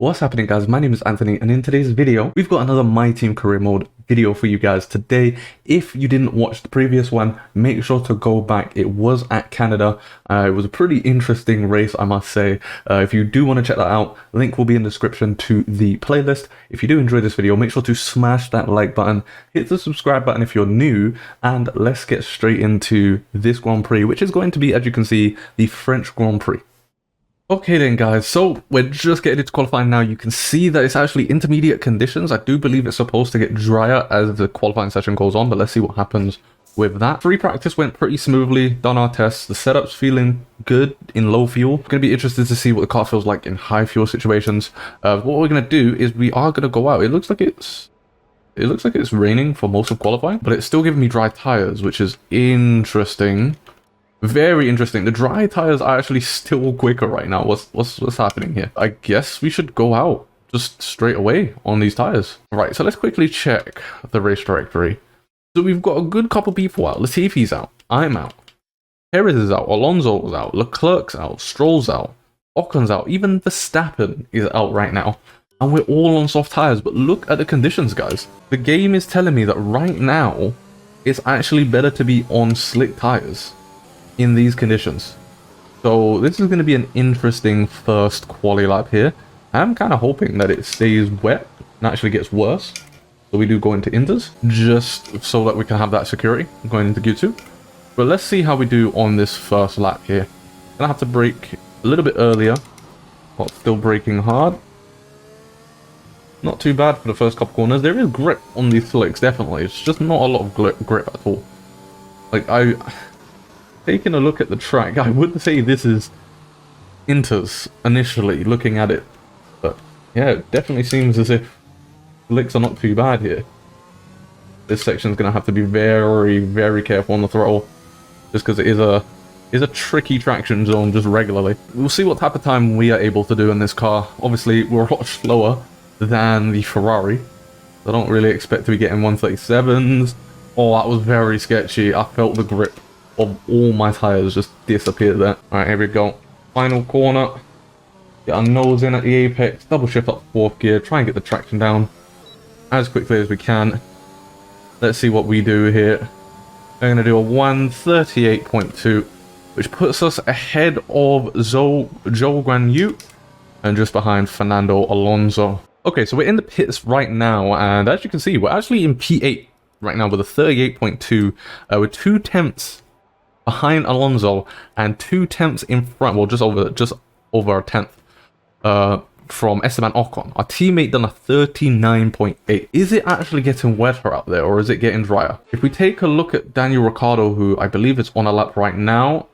What's happening, guys? My name is Anthony, and in today's video we've got another My Team Career Mode video for you guys today. If you didn't watch the previous one, make sure to go back. It was at Canada. It was a pretty interesting race, I must say. If you do want to check that out, link will be in the description to the playlist. If you do enjoy this video, make sure to smash that like button, hit the subscribe button if you're new, and let's get straight into this Grand Prix, which is going to be, as you can see, the French Grand Prix. Okay then, guys, so we're just getting into qualifying now. You can see that it's actually intermediate conditions. I do believe it's supposed to get drier as the qualifying session goes on, but let's see what happens with that. Free practice went pretty smoothly, done our tests. The setup's feeling good in low fuel. Going to be interested to see what the car feels like in high fuel situations. What we're going to do is we are going to go out. It looks like it's raining for most of qualifying, but it's still giving me dry tires, which is interesting. Very interesting. The dry tires are actually still quicker right now. What's happening here? I guess we should go out just straight away on these tires. Right, so let's quickly check the race directory. So we've got a good couple people out. Latifi's out. I'm out. Perez is out. Alonso's out. Leclerc's out. Stroll's out. Ocon's out. Even Verstappen is out right now. And we're all on soft tires. But look at the conditions, guys. The game is telling me that right now, it's actually better to be on slick tires in these conditions. So this is going to be an interesting first quali lap here. I'm kind of hoping that it stays wet and actually gets worse, so we do go into inters, just so that we can have that security going into Q2. But let's see how we do on this first lap here. Gonna have to brake a little bit earlier, but still braking hard. Not too bad for the first couple corners. There is grip on these slicks, definitely. It's just not a lot of grip at all. Like, taking a look at the track, I wouldn't say this is inters initially, looking at it. But yeah, it definitely seems as if slicks are not too bad here. This section's going to have to be very, very careful on the throttle, just because it is a tricky traction zone just regularly. We'll see what type of time we are able to do in this car. Obviously, we're a lot slower than the Ferrari. I don't really expect to be getting 137s. Oh, that was very sketchy. I felt the grip of all my tires just disappeared there. Alright, here we go. Final corner. Get our nose in at the apex. Double shift up fourth gear. Try and get the traction down as quickly as we can. Let's see what we do here. We're going to do a 138.2, which puts us ahead of Joe Guan Yu and just behind Fernando Alonso. Okay, so we're in the pits right now, and as you can see, we're actually in P8 right now with a 38.2. We're 2 tenths behind Alonso and 2 tenths in front, well, just over a tenth from Esteban Ocon. Our teammate done a 39.8. Is it actually getting wetter out there, or is it getting drier? If we take a look at Daniel Ricciardo, who I believe is on a lap right now,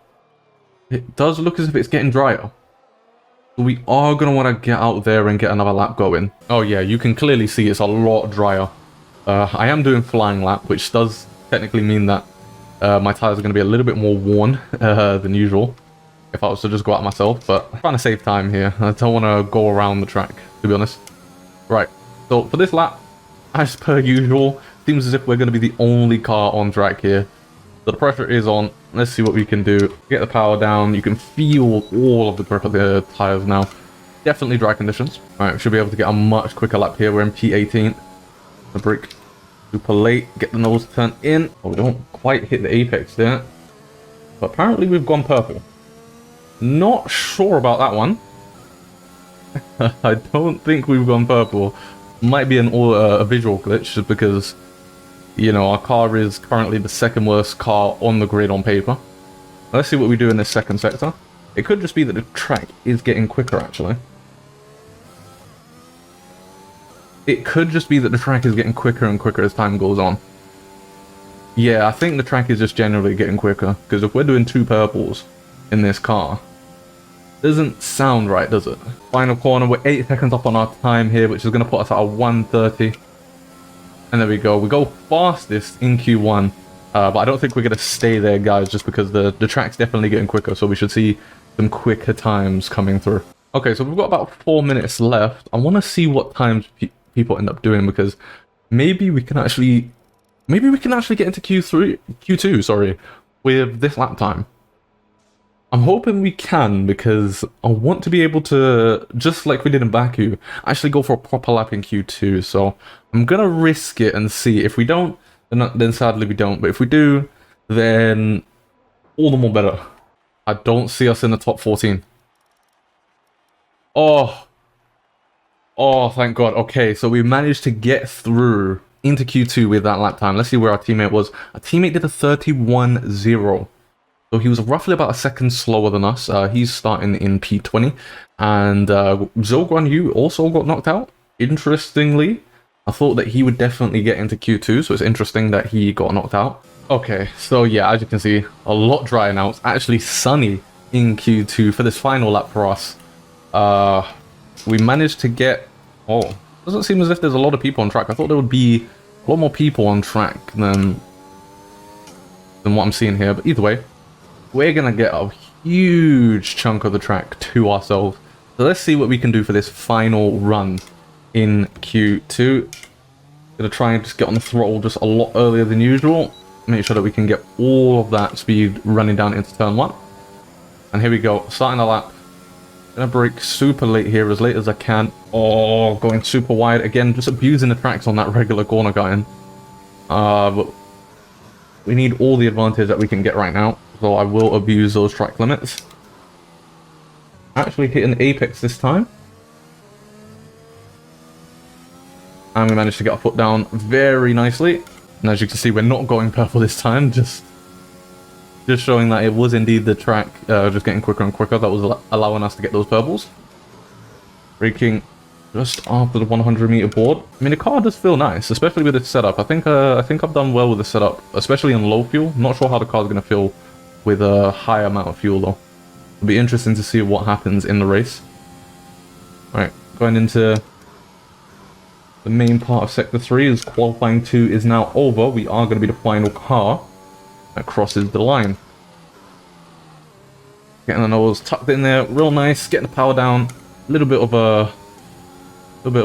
it does look as if it's getting drier. So we are going to want to get out there and get another lap going. Oh yeah, you can clearly see it's a lot drier. I am doing flying lap, which does technically mean that my tires are going to be a little bit more worn than usual if I was to just go out myself, but I'm trying to save time here. I don't want to go around the track, to be honest. Right, so for this lap, as per usual, seems as if we're going to be the only car on track here. So the pressure is on. Let's see what we can do. Get the power down. You can feel all of the grip of the tires now. Definitely dry conditions. Alright, we should be able to get a much quicker lap here. We're in P18. The brake super late. Get the nose turned in. Oh, we don't quite hit the apex there. But apparently we've gone purple. Not sure about that one. I don't think we've gone purple. Might be a visual glitch, just because, you know, our car is currently the second worst car on the grid on paper. Let's see what we do in this second sector. It could just be that the track is getting quicker, actually. It could just be that the track is getting quicker and quicker as time goes on. Yeah, I think the track is just generally getting quicker, because if we're doing 2 purples in this car, doesn't sound right, does it? Final corner, we're 8 seconds up on our time here, which is going to put us at a 130. And there we go. We go fastest in Q1, but I don't think we're going to stay there, guys, just because the track's definitely getting quicker, so we should see some quicker times coming through. Okay, so we've got about 4 minutes left. I want to see what times people end up doing, because maybe we can actually get into Q2, sorry, with this lap time. I'm hoping we can, because I want to be able to, just like we did in Baku, actually go for a proper lap in Q2. So I'm gonna risk it and see. If we don't, then sadly we don't. But if we do, then all the more better. I don't see us in the top 14. Oh, oh, thank God. Okay, so we managed to get through into Q2 with that lap time. Let's see where our teammate was. Our teammate did a 31.0. So he was roughly about a second slower than us. He's starting in P20. And Zhou Guanyu also got knocked out. Interestingly, I thought that he would definitely get into Q2, so it's interesting that he got knocked out. Okay, so yeah, as you can see, a lot drier now. It's actually sunny in Q2 for this final lap for us. We managed to get... Oh, doesn't seem as if there's a lot of people on track. I thought there would be a lot more people on track than what I'm seeing here. But either way, we're going to get a huge chunk of the track to ourselves. So let's see what we can do for this final run in Q2. Going to try and just get on the throttle just a lot earlier than usual. Make sure that we can get all of that speed running down into turn 1. And here we go, starting the lap. Gonna brake super late here, as late as I can. Oh, going super wide. Again, just abusing the tracks on that regular corner going. But we need all the advantage that we can get right now. So I will abuse those track limits. Actually hitting the apex this time. And we managed to get our foot down very nicely. And as you can see, we're not going purple this time. Just showing that it was indeed the track just getting quicker and quicker that was allowing us to get those purples. Braking just after the 100-meter board. I mean, the car does feel nice, especially with its setup. I think I've done well with the setup, especially in low fuel. Not sure how the car's going to feel with a high amount of fuel though. It'll be interesting to see what happens in the race. Alright, going into the main part of Sector 3 as qualifying 2 is now over. We are going to be the final car that crosses the line. Getting the nose tucked in there, real nice. Getting the power down, a little bit of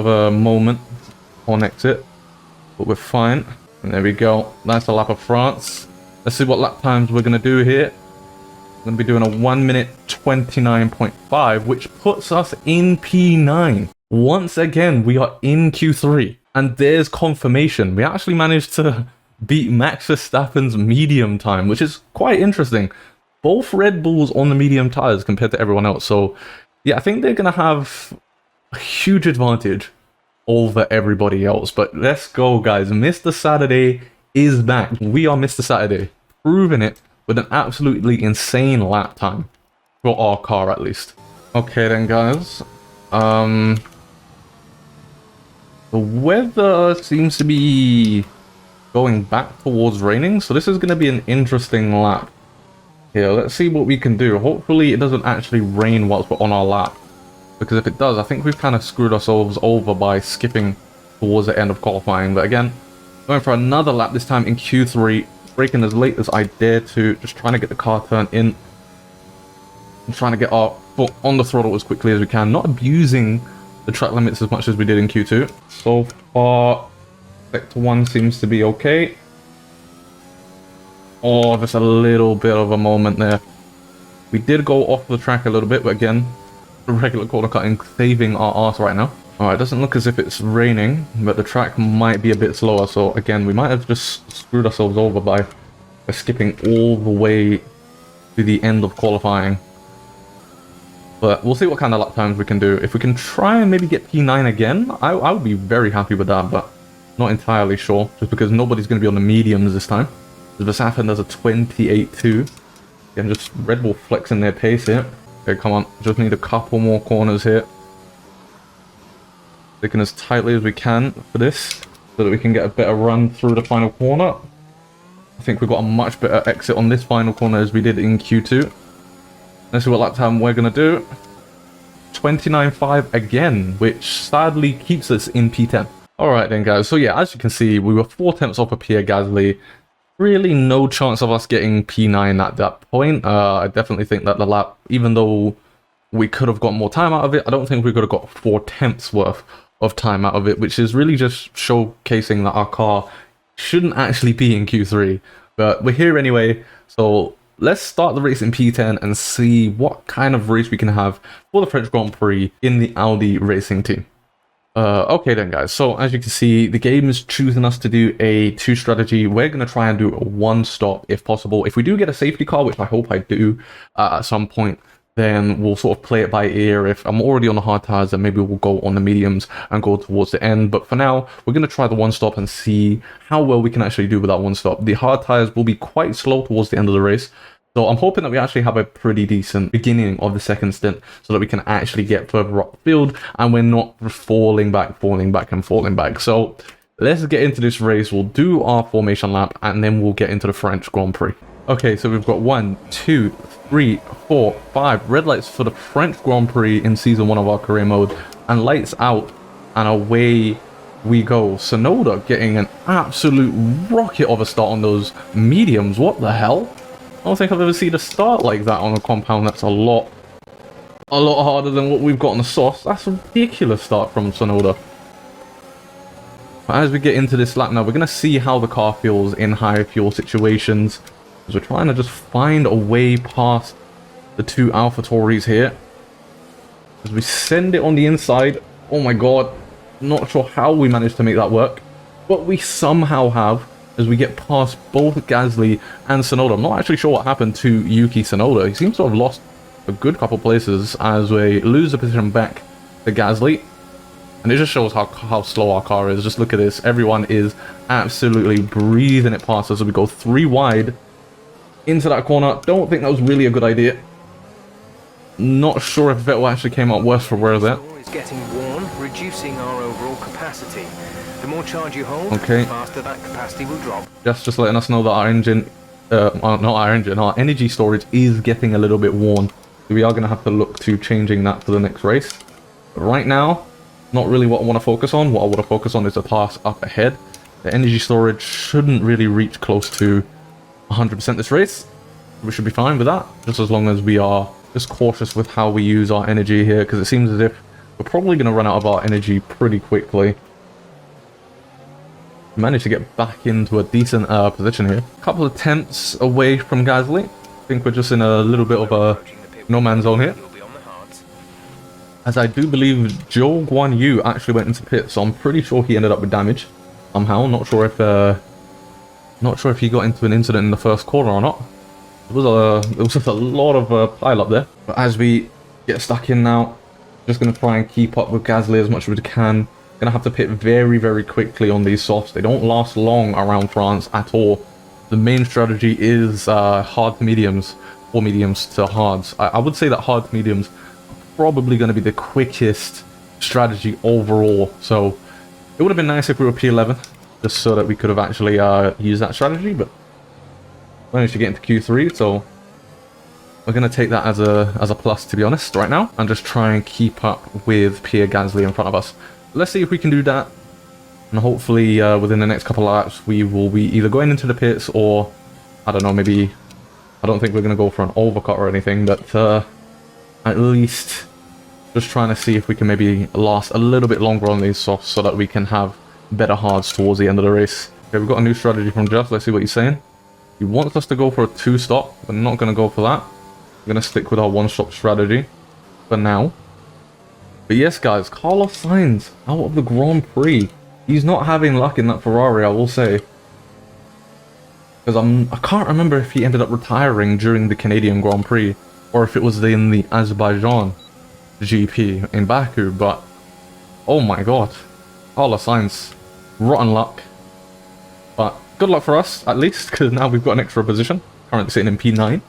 a moment on exit, but we're fine. And there we go. That's a lap of France. Let's see what lap times we're gonna do here. We're gonna be doing a 1 minute 29.5, which puts us in P9. Once again, we are in Q3, and there's confirmation. We actually managed to beat Max Verstappen's medium time, which is quite interesting. Both Red Bulls on the medium tires compared to everyone else. So yeah, I think they're going to have a huge advantage over everybody else. But let's go, guys. Mr. Saturday is back. We are Mr. Saturday, proving it with an absolutely insane lap time for our car, at least. Okay then, guys. The weather seems to be going back towards raining, so this is going to be an interesting lap. Here, let's see what we can do. Hopefully it doesn't actually rain whilst we're on our lap, because if it does, I think we've kind of screwed ourselves over by skipping towards the end of qualifying. But again, going for another lap, this time in Q3, braking as late as I dare to, just trying to get the car turned in. I'm trying to get our foot on the throttle as quickly as we can, not abusing the track limits as much as we did in Q2. So far, Sector 1 seems to be okay. Oh, just a little bit of a moment there. We did go off the track a little bit, but again, the regular corner cutting saving our arse right now. Alright, doesn't look as if it's raining, but the track might be a bit slower. So again, we might have just screwed ourselves over by skipping all the way to the end of qualifying. But we'll see what kind of lap times we can do. If we can try and maybe get P9 again, I would be very happy with that, but not entirely sure, just because nobody's going to be on the mediums this time. Verstappen does a 28.2. Again, just Red Bull flexing their pace here. Okay, come on. Just need a couple more corners here. Sticking as tightly as we can for this, so that we can get a better run through the final corner. I think we've got a much better exit on this final corner as we did in Q2. Let's see what lap time we're going to do. 29.5 again, which sadly keeps us in P10. Alright then, guys. So yeah, as you can see, we were 4 tenths off of Pierre Gasly. Really no chance of us getting P9 at that point. I definitely think that the lap, even though we could have got more time out of it, I don't think we could have got 4 tenths worth of time out of it, which is really just showcasing that our car shouldn't actually be in Q3. But we're here anyway, so let's start the race in P10 and see what kind of race we can have for the French Grand Prix in the Audi Racing team. Okay then guys, so as you can see, the game is choosing us to do a 2 strategy. We're going to try and do a 1 stop if possible. If we do get a safety car, which I hope I do at some point, then we'll sort of play it by ear. If I'm already on the hard tires, then maybe we'll go on the mediums and go towards the end. But for now, we're going to try the 1 stop and see how well we can actually do with that 1 stop. The hard tires will be quite slow towards the end of the race. So I'm hoping that we actually have a pretty decent beginning of the second stint so that we can actually get further up the field and we're not falling back. So let's get into this race. We'll do our formation lap and then we'll get into the French Grand Prix. Okay, so we've got 1, 2, 3, 4, 5 red lights for the French Grand Prix in season 1 of our career mode, and lights out, and away we go. Sonoda getting an absolute rocket of a start on those mediums. What the hell? I don't think I've ever seen a start like that on a compound. That's a lot harder than what we've got on the sauce. That's a ridiculous start from Sonoda. But as we get into this lap now, we're going to see how the car feels in high fuel situations. Because we're trying to just find a way past the 2 AlphaTauris here. As we send it on the inside. Oh my god. Not sure how we managed to make that work. But we somehow have. As we get past both Gasly and Sonoda. I'm not actually sure what happened to Yuki Tsunoda. He seems to have lost a good couple places as we lose the position back to Gasly. And it just shows how slow our car is. Just look at this. Everyone is absolutely breathing it past us as we go 3 wide into that corner. Don't think that was really a good idea. Not sure if Vettel actually came out worse for wear there. It's getting worn, reducing our overall capacity. The more charge you hold, okay, the faster that capacity will drop. Just letting us know that our engine, our energy storage is getting a little bit worn. So we are going to have to look to changing that for the next race. But right now, not really what I want to focus on. What I want to focus on is the pass up ahead. The energy storage shouldn't really reach close to 100% this race. We should be fine with that, just as long as we are just cautious with how we use our energy here, because it seems as if we're probably going to run out of our energy pretty quickly. Managed to get back into a decent position here. A couple of tenths away from Gasly. I think we're just in a little bit of a no man's zone here. As I do believe Zhou Guan Yu actually went into pit, so I'm pretty sure he ended up with damage somehow. Not sure if he got into an incident in the first corner or not. It was just a lot of pile up there. But as we get stuck in now, just going to try and keep up with Gasly as much as we can. Going to have to pit very, very quickly on these softs. They don't last long around France at all. The main strategy is hard to mediums, or mediums to hards. I would say that hard to mediums are probably going to be the quickest strategy overall. So it would have been nice if we were P11, just so that we could have actually used that strategy, but managed to get into Q3, so we're going to take that as a plus, to be honest, right now, and just try and keep up with Pierre Gasly in front of us. Let's see if we can do that, and hopefully within the next couple of laps we will be either going into the pits or, I don't know, maybe, I don't think we're going to go for an overcut or anything, but at least just trying to see if we can maybe last a little bit longer on these softs so that we can have better hards towards the end of the race. Okay, we've got a new strategy from Jeff. Let's see what he's saying. He wants us to go for a 2-stop. We're not going to go for that. We're going to stick with our 1-stop strategy for now. But yes, guys, Carlos Sainz out of the Grand Prix. He's not having luck in that Ferrari, I will say. Because I can't remember if he ended up retiring during the Canadian Grand Prix, or if it was in the Azerbaijan GP in Baku, but oh my god. Carlos Sainz, rotten luck. But good luck for us, at least, because now we've got an extra position. Currently sitting in P9.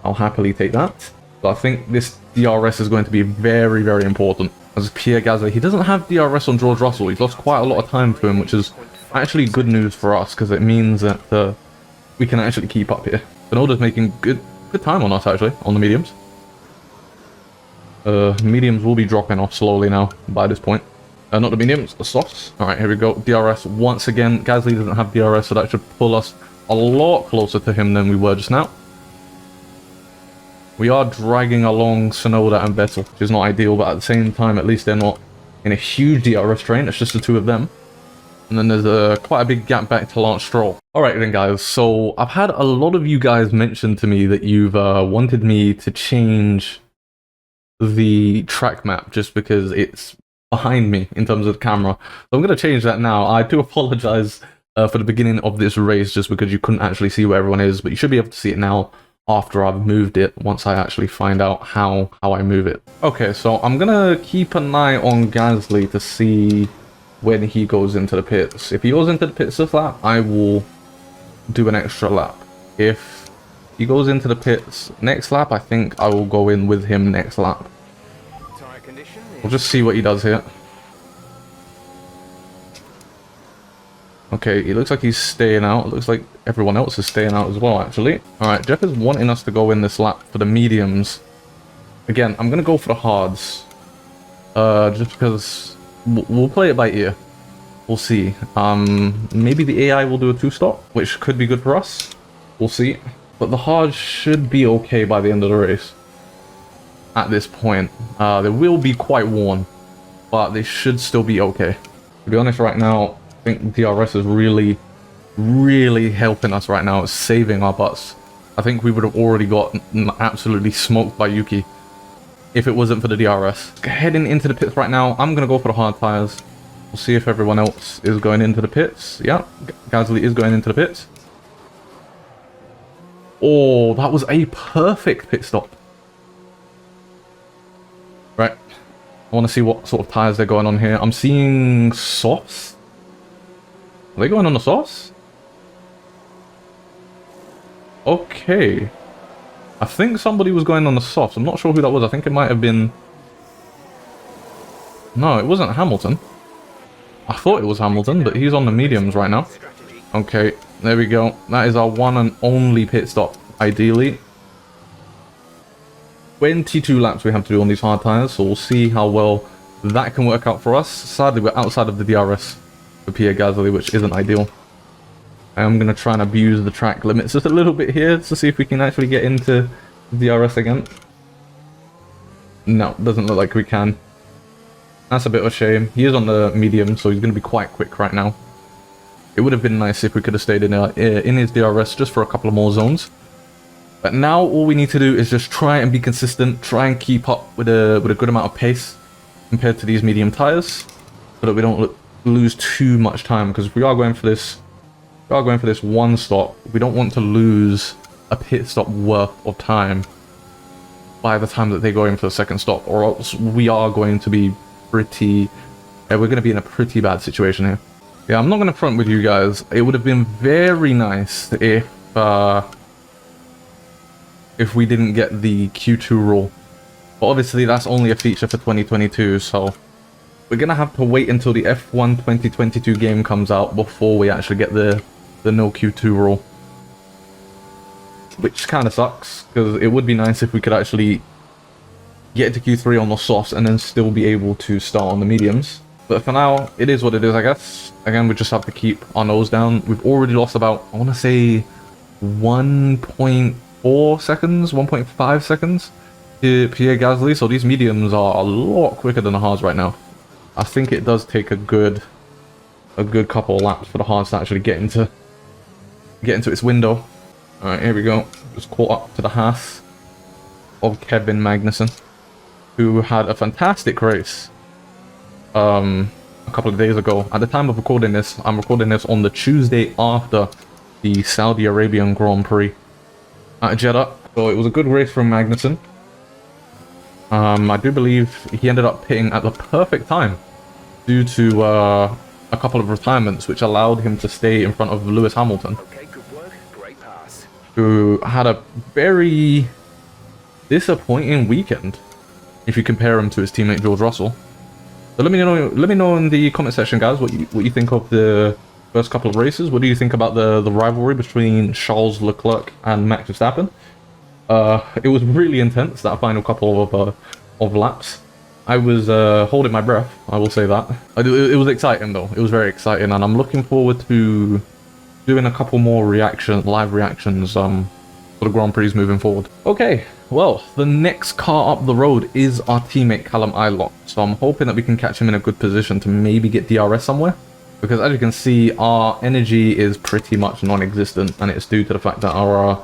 I'll happily take that. But I think this DRS is going to be very, very important. As Pierre Gasly, he doesn't have DRS on George Russell. He's lost quite a lot of time to him, which is actually good news for us, because it means that we can actually keep up here. Tsunoda's making good time on us, actually, on the mediums. Mediums will be dropping off slowly now by this point. Not the mediums, the softs. Alright, here we go. DRS once again. Gasly doesn't have DRS, so that should pull us a lot closer to him than we were just now. We are dragging along Tsunoda and Vettel, which is not ideal, but at the same time, at least they're not in a huge DRS train. It's just the two of them. And then there's quite a big gap back to Lance Stroll. Alright then guys, so I've had a lot of you guys mention to me that you've wanted me to change the track map just because it's behind me in terms of the camera. So I'm going to change that now. I do apologize for the beginning of this race just because you couldn't actually see where everyone is, but you should be able to see it now after I've moved it, once I actually find out how I move it. Okay, so I'm going to keep an eye on Gasly to see when he goes into the pits. If he goes into the pits this lap, I will do an extra lap. If he goes into the pits next lap, I think I will go in with him next lap. We'll just see what he does here. Okay, it looks like he's staying out. It looks like everyone else is staying out as well, actually. Alright, Jeff is wanting us to go in this lap for the mediums. Again, I'm going to go for the hards. Just because we'll play it by ear. We'll see. Maybe the AI will do a 2-stop, which could be good for us. We'll see. But the hards should be okay by the end of the race. At this point. They will be quite worn, but they should still be okay. To be honest, right now, I think DRS is really, really helping us right now. It's saving our butts. I think we would have already got absolutely smoked by Yuki if it wasn't for the DRS. Heading into the pits right now, I'm going to go for the hard tires. We'll see if everyone else is going into the pits. Yeah, Gasly is going into the pits. Oh, that was a perfect pit stop. Right. I want to see what sort of tires they're going on here. I'm seeing softs. Are they going on the softs? Okay. I think somebody was going on the softs. I'm not sure who that was. I think it might have been... No, it wasn't Hamilton. I thought it was Hamilton, but he's on the mediums right now. Okay, there we go. That is our one and only pit stop, ideally. 22 laps we have to do on these hard tires, so we'll see how well that can work out for us. Sadly, we're outside of the DRS for Pierre Gasly, which isn't ideal. I'm going to try and abuse the track limits just a little bit here to see if we can actually get into DRS again. No, doesn't look like we can. That's a bit of a shame. He is on the medium, so he's going to be quite quick right now. It would have been nice if we could have stayed in his DRS just for a couple of more zones. But now all we need to do is just try and be consistent, try and keep up with a good amount of pace compared to these medium tires, so that we don't lose too much time. Because if we are going for this, one stop, we don't want to lose a pit stop worth of time by the time that they go in for the second stop, or else we are going to be pretty... we're going to be in a pretty bad situation here. Yeah, I'm not going to front with you guys. It would have been very nice if we didn't get the Q2 rule. But obviously that's only a feature for 2022, so we're going to have to wait until the F1 2022 game comes out before we actually get the no Q2 rule. Which kind of sucks, because it would be nice if we could actually get to Q3 on the softs and then still be able to start on the mediums. But for now, it is what it is, I guess. Again, we just have to keep our nose down. We've already lost about, I want to say, 1.4 seconds, 1.5 seconds to Pierre Gasly. So these mediums are a lot quicker than the hards right now. I think it does take a good couple of laps for the hards to actually get into its window. Alright, here we go. Just caught up to the Haas of Kevin Magnussen, who had a fantastic race a couple of days ago. At the time of recording this, I'm recording this on the Tuesday after the Saudi Arabian Grand Prix at Jeddah. So it was a good race from Magnussen. I do believe he ended up pitting at the perfect time due to a couple of retirements, which allowed him to stay in front of Lewis Hamilton, who had a very disappointing weekend if you compare him to his teammate George Russell. So let me know in the comment section, guys, what you think of the first couple of races. What do you think about the rivalry between Charles Leclerc and Max Verstappen? It was really intense, that final couple of laps. I was holding my breath, I will say that. It was exciting though. It was very exciting, and I'm looking forward to doing a couple more live reactions for the Grand Prix moving forward. Okay, well, the next car up the road is our teammate Callum Ilott, so I'm hoping that we can catch him in a good position to maybe get DRS somewhere. Because as you can see, our energy is pretty much non-existent, and it's due to the fact that our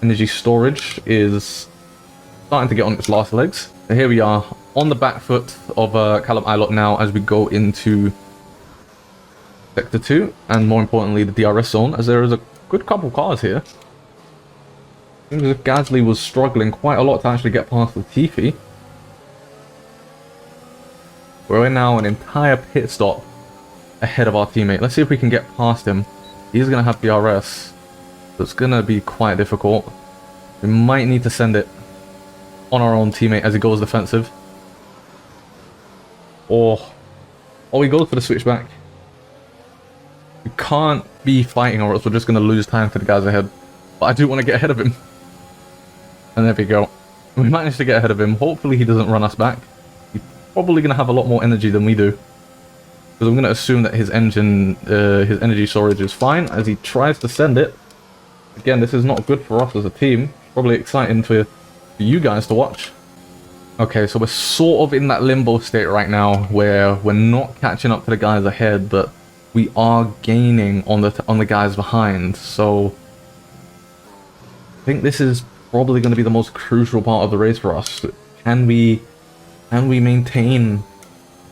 energy storage is starting to get on its last legs. So here we are on the back foot of Callum Ilott now as we go into Sector 2, and more importantly the DRS zone, as there is a good couple cars here. Seems as if Gasly was struggling quite a lot to actually get past Latifi. We're now an entire pit stop ahead of our teammate. Let's see if we can get past him. He's going to have DRS, so it's going to be quite difficult. We might need to send it on our own teammate as he goes defensive. Or he goes for the switchback. We can't be fighting or else we're just going to lose time to the guys ahead. But I do want to get ahead of him. And there we go. We managed to get ahead of him. Hopefully he doesn't run us back. He's probably going to have a lot more energy than we do. Because I'm going to assume that his engine, his energy storage is fine as he tries to send it. Again, this is not good for us as a team. Probably exciting for you guys to watch. Okay, so we're sort of in that limbo state right now where we're not catching up to the guys ahead, but we are gaining on the guys behind. So I think this is probably going to be the most crucial part of the race for us. Can we maintain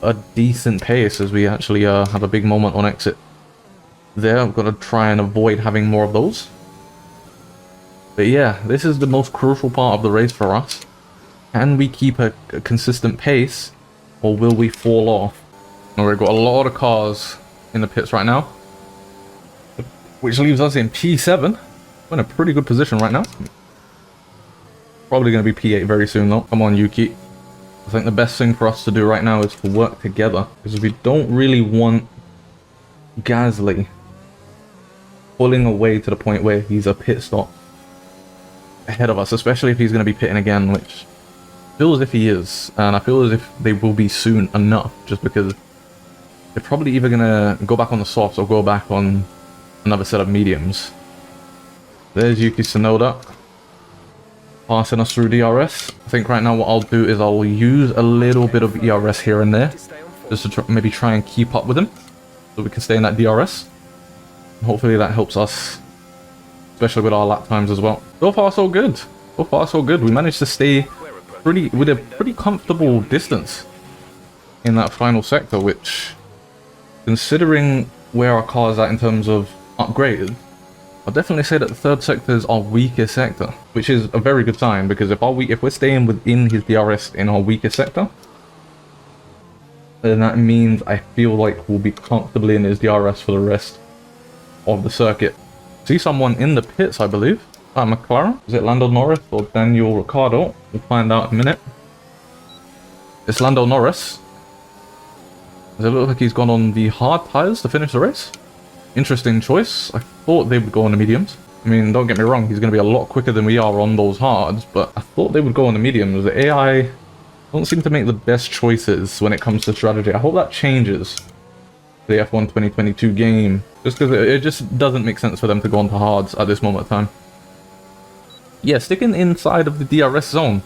a decent pace as we actually have a big moment on exit there? I'm going to try and avoid having more of those. But yeah, this is the most crucial part of the race for us. Can we keep a consistent pace, or will we fall off? And we've got a lot of cars in the pits right now, which leaves us in P7. We're in a pretty good position right now. Probably going to be P8 very soon though. Come on, Yuki. I think the best thing for us to do right now is to work together, because we don't really want Gasly pulling away to the point where he's a pit stop ahead of us, especially if he's going to be pitting again, which feels as if he is, and I feel as if they will be soon enough, just because they're probably either going to go back on the softs or go back on another set of mediums. There's Yuki Tsunoda passing us through DRS. I think right now what I'll do is I'll use a little bit of ERS here and there, just to maybe try and keep up with him, so we can stay in that DRS. Hopefully that helps us, especially with our lap times as well. So far so good. So far so good. We managed to stay with a pretty comfortable distance in that final sector, which, considering where our car is at in terms of upgraded, I'll definitely say that the third sector is our weakest sector, which is a very good sign, because if we're staying within his DRS in our weakest sector, then that means I feel like we'll be comfortably in his DRS for the rest of the circuit. See someone in the pits, I believe. McLaren? Is it Lando Norris or Daniel Ricciardo? We'll find out in a minute. It's Lando Norris. Does it look like he's gone on the hard tyres to finish the race? Interesting choice. I thought they would go on the mediums. I mean, don't get me wrong, he's going to be a lot quicker than we are on those hards, but I thought they would go on the mediums. The AI don't seem to make the best choices when it comes to strategy. I hope that changes the F1 2022 game, just because it just doesn't make sense for them to go on to hards at this moment of time. Yeah, sticking inside of the DRS zone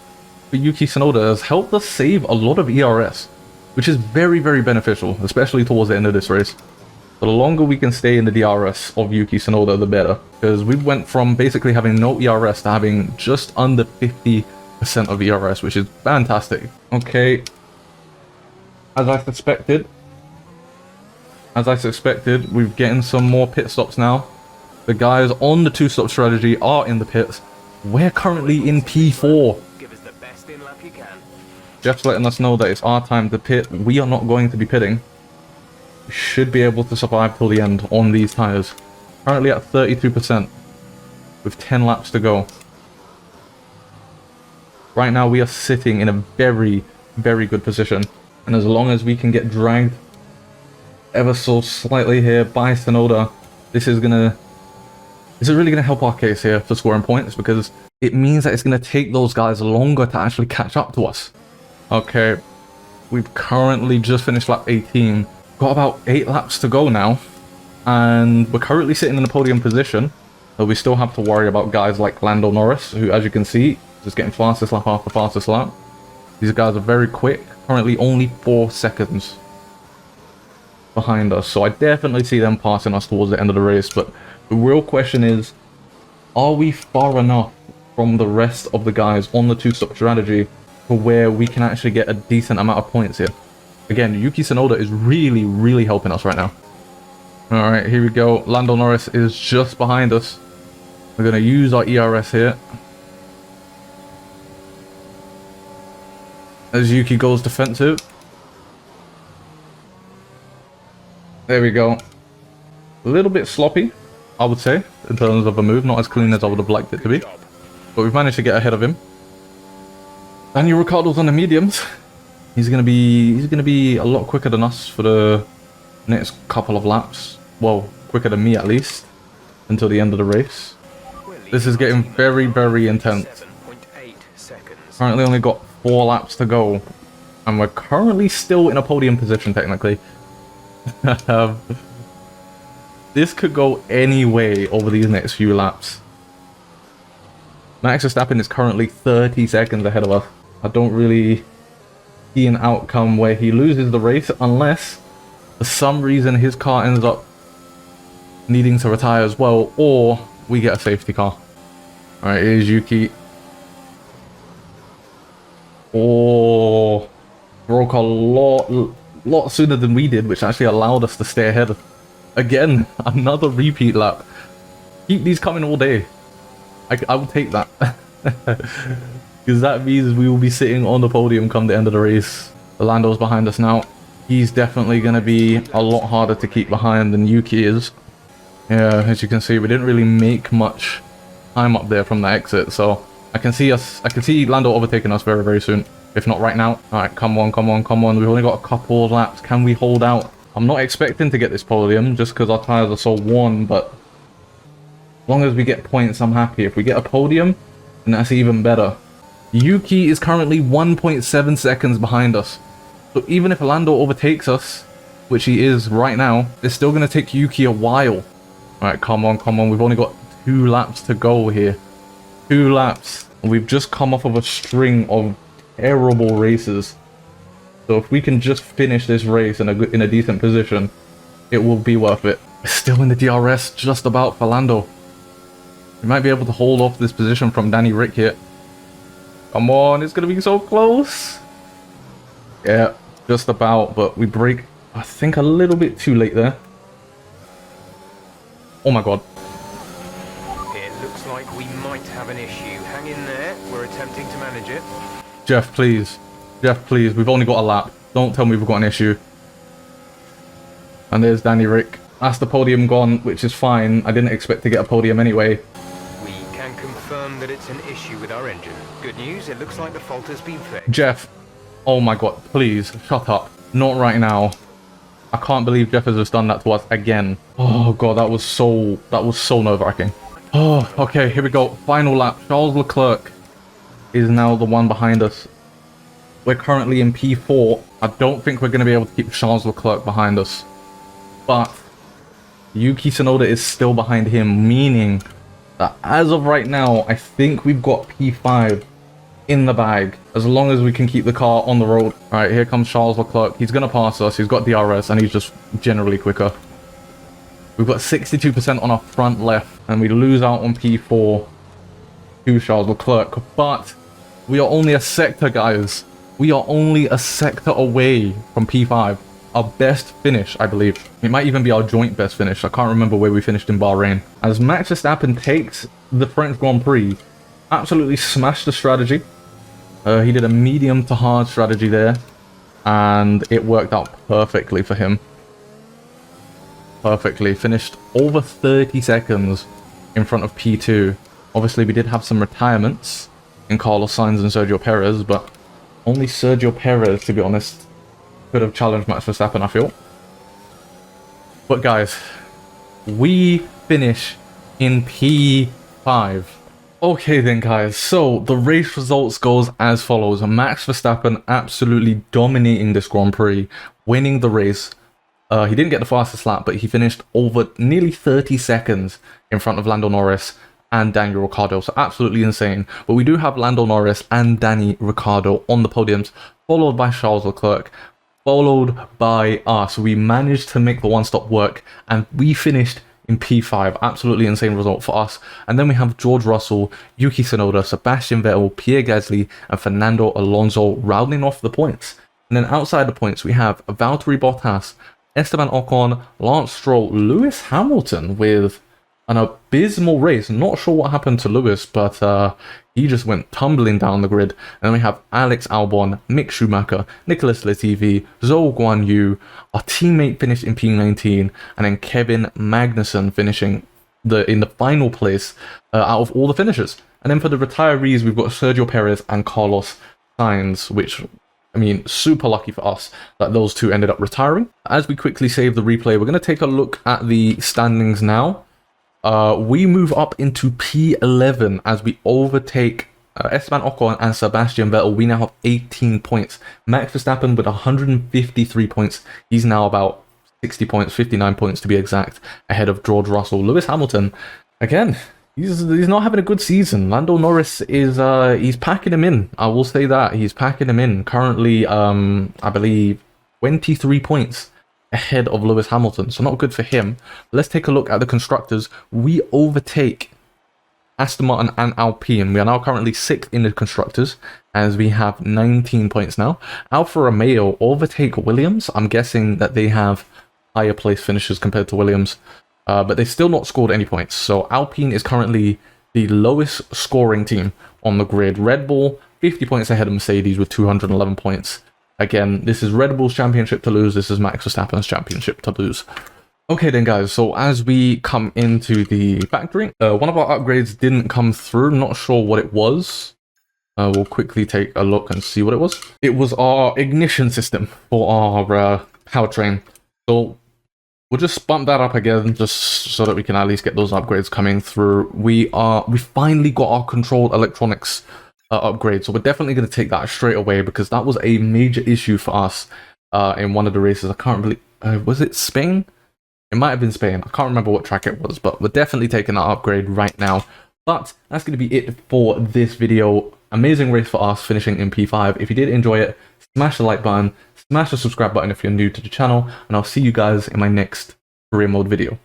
for Yuki Tsunoda has helped us save a lot of ERS, which is very, very beneficial, especially towards the end of this race. The longer we can stay in the DRS of Yuki Tsunoda, the better, because we went from basically having no ERS to having just under 50% of ERS, which is fantastic. Okay, as I suspected, we're getting some more pit stops now. The guys on the two-stop strategy are in the pits. We're currently in P4. Give us the best in luck you can. Jeff's letting us know that it's our time to pit. We are not going to be pitting. We should be able to survive till the end on these tires. Currently at 32%, with 10 laps to go. Right now we are sitting in a very, very good position. And as long as we can get dragged ever so slightly here by Tsunoda, this is really going to help our case here for scoring points, because it means that it's going to take those guys longer to actually catch up to us. Okay, we've currently just finished lap 18. Got about 8 laps to go now, and we're currently sitting in the podium position, but we still have to worry about guys like Lando Norris, who, as you can see, is getting fastest lap after fastest lap. These guys are very quick, currently only 4 seconds behind us. So I definitely see them passing us towards the end of the race. But the real question is, are we far enough from the rest of the guys on the two-stop strategy to where we can actually get a decent amount of points here? Again, Yuki Tsunoda is really, really helping us right now. All right, here we go. Lando Norris is just behind us. We're going to use our ERS here. As Yuki goes defensive. There we go. A little bit sloppy, I would say, in terms of a move. Not as clean as I would have liked it to be. But we've managed to get ahead of him. Daniel Ricciardo's on the mediums. He's gonna be a lot quicker than us for the next couple of laps. Well, quicker than me at least, until the end of the race. This is getting very, very intense. Currently only got 4 laps to go, and we're currently still in a podium position technically. This could go any way over these next few laps. Max Verstappen is currently 30 seconds ahead of us. I don't really see an outcome where he loses the race unless for some reason his car ends up needing to retire as well, or we get a safety car. Alright, here's Yuki. Oh, broke a lot sooner than we did, which actually allowed us to stay ahead. Again, another repeat lap. Keep these coming all day. I will take that. Because that means we will be sitting on the podium come the end of the race. Lando's behind us now. He's definitely going to be a lot harder to keep behind than Yuki is. Yeah, as you can see, we didn't really make much time up there from the exit, so I can see Lando overtaking us very, very soon. If not right now. Alright, come on, come on, come on. We've only got a couple of laps. Can we hold out? I'm not expecting to get this podium just because our tires are so worn, but as long as we get points, I'm happy. If we get a podium, then that's even better. Yuki is currently 1.7 seconds behind us. So even if Lando overtakes us, which he is right now, it's still going to take Yuki a while. Alright, come on, come on. We've only got 2 laps to go here. 2 laps. And we've just come off of a string of terrible races. So if we can just finish this race in a decent position, it will be worth it. Still in the DRS, just about for Lando. We might be able to hold off this position from Danny Rick here. Come on, it's going to be so close. Yeah, just about, but we brake, I think, a little bit too late there. Oh my god. It looks like we might have an issue. Hang in there, we're attempting to manage it. Jeff, please. Jeff, please. We've only got a lap. Don't tell me we've got an issue. And there's Danny Rick. That's the podium gone, which is fine. I didn't expect to get a podium anyway. We can confirm that it's an issue with our engine. Good news, it looks like the fault has been fixed. Jeff. Oh my god, please. Shut up. Not right now. I can't believe Jeff has just done that to us again. Oh god, that was so nerve-wracking. Oh, okay, here we go. Final lap. Charles Leclerc is now the one behind us. We're currently in P4. I don't think we're going to be able to keep Charles Leclerc behind us. But Yuki Tsunoda is still behind him, meaning that as of right now, I think we've got P5 in the bag, as long as we can keep the car on the road. Alright, here comes Charles Leclerc. He's going to pass us. He's got DRS, and he's just generally quicker. We've got 62% on our front left, and we lose out on P4 to Charles Leclerc. But we are only a sector, guys. We are only a sector away from P5. Our best finish, I believe. It might even be our joint best finish. I can't remember where we finished in Bahrain. As Max Verstappen takes the French Grand Prix, absolutely smashed the strategy. He did a medium to hard strategy there, and it worked out perfectly for him. Perfectly. Finished over 30 seconds in front of P2. Obviously, we did have some retirements in Carlos Sainz and Sergio Perez, but only Sergio Perez, to be honest, could have challenged Max Verstappen, I feel. But guys, we finish in P5. Okay then guys, so the race results goes as follows. Max Verstappen absolutely dominating this Grand Prix, winning the race. He didn't get the fastest lap, but he finished over nearly 30 seconds in front of Lando Norris and Daniel Ricciardo, so absolutely insane. But we do have Lando Norris and Danny Ricciardo on the podiums, followed by Charles Leclerc. followed by us. We managed to make the one-stop work, and we finished in P5. Absolutely insane result for us. And then we have George Russell, Yuki Tsunoda, Sebastian Vettel, Pierre Gasly, and Fernando Alonso rounding off the points. And then outside the points, we have Valtteri Bottas, Esteban Ocon, Lance Stroll, Lewis Hamilton with an abysmal race. Not sure what happened to Lewis, but he just went tumbling down the grid. And then we have Alex Albon, Mick Schumacher, Nicholas Latifi, Zhou Guan Yu. Our teammate finished in P19, and then Kevin Magnussen finishing in the final place out of all the finishers. And then for the retirees, we've got Sergio Perez and Carlos Sainz, which, I mean, super lucky for us that those two ended up retiring. As we quickly save the replay, we're going to take a look at the standings now. We move up into P11 as we overtake Esteban Ocon and Sebastian Vettel. We now have 18 points. Max Verstappen with 153 points. He's now about 60 points, 59 points to be exact, ahead of George Russell. Lewis Hamilton, again, he's not having a good season. Lando Norris is he's packing him in. I will say that he's packing him in. Currently, I believe 23 points ahead of Lewis Hamilton, so not good for him. Let's take a look at the constructors. We overtake Aston Martin and Alpine. We are now currently 6th in the constructors, as we have 19 points now. Alfa Romeo overtake Williams. I'm guessing that they have higher place finishes compared to Williams, but they've still not scored any points. So Alpine is currently the lowest scoring team on the grid. Red Bull 50 points ahead of Mercedes with 211 points. Again, this is Red Bull's championship to lose. This is Max Verstappen's championship to lose. Okay then, guys, so as we come into the factory, one of our upgrades didn't come through. Not sure what it was. We'll quickly take a look and see what it was. It was our ignition system for our powertrain. So we'll just bump that up again, just so that we can at least get those upgrades coming through. We finally got our controlled electronics upgrade, so we're definitely going to take that straight away, because that was a major issue for us in one of the races. I can't believe, was it Spain? It might have been Spain. I can't remember what track it was, but we're definitely taking that upgrade right now. But that's going to be it for this video. Amazing race for us, finishing in P5. If you did enjoy it, smash the like button, smash the subscribe button if you're new to the channel, and I'll see you guys in my next career mode video.